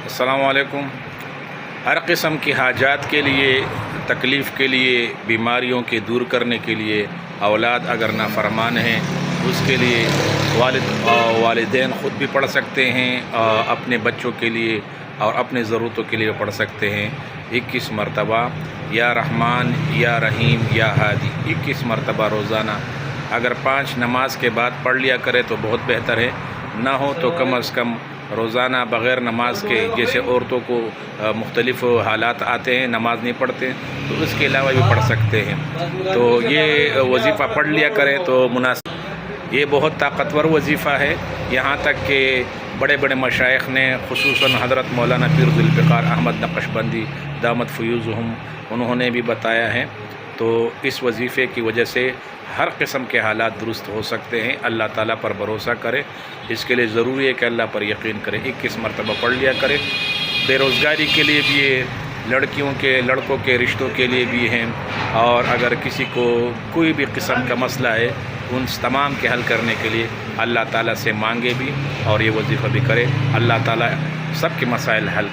السلام علیکم۔ ہر قسم کی حاجات کے لیے، تکلیف کے لیے، بیماریوں کے دور کرنے کے لیے، اولاد اگر نافرمان ہیں اس کے لیے والدین خود بھی پڑھ سکتے ہیں، اپنے بچوں کے لیے اور اپنے ضرورتوں کے لیے پڑھ سکتے ہیں۔ 21 مرتبہ یا رحمان یا رحیم یا ہادی 21 مرتبہ روزانہ اگر 5 نماز کے بعد پڑھ لیا کرے تو بہت بہتر ہے، نہ ہو تو کم از کم روزانہ بغیر نماز کے، جیسے عورتوں کو مختلف حالات آتے ہیں، نماز نہیں پڑھتے تو اس کے علاوہ بھی پڑھ سکتے ہیں، تو یہ وظیفہ پڑھ لیا کریں تو مناسب۔ یہ بہت طاقتور وظیفہ ہے، یہاں تک کہ بڑے بڑے مشائخ نے، خصوصاً حضرت مولانا پیر ذوالفقار احمد نقشبندی دامت فیوزہم، انہوں نے بھی بتایا ہے۔ تو اس وظیفے کی وجہ سے ہر قسم کے حالات درست ہو سکتے ہیں۔ اللہ تعالیٰ پر بھروسہ کرے، اس کے لیے ضروری ہے کہ اللہ پر یقین کرے۔ 21 مرتبہ پڑھ لیا کرے۔ بے روزگاری کے لیے بھی ہے، لڑکیوں کے لڑکوں کے رشتوں کے لیے بھی ہیں، اور اگر کسی کو کوئی بھی قسم کا مسئلہ ہے ان تمام کے حل کرنے کے لیے اللہ تعالیٰ سے مانگے بھی اور یہ وظیفہ بھی کرے۔ اللہ تعالیٰ سب کے مسائل حل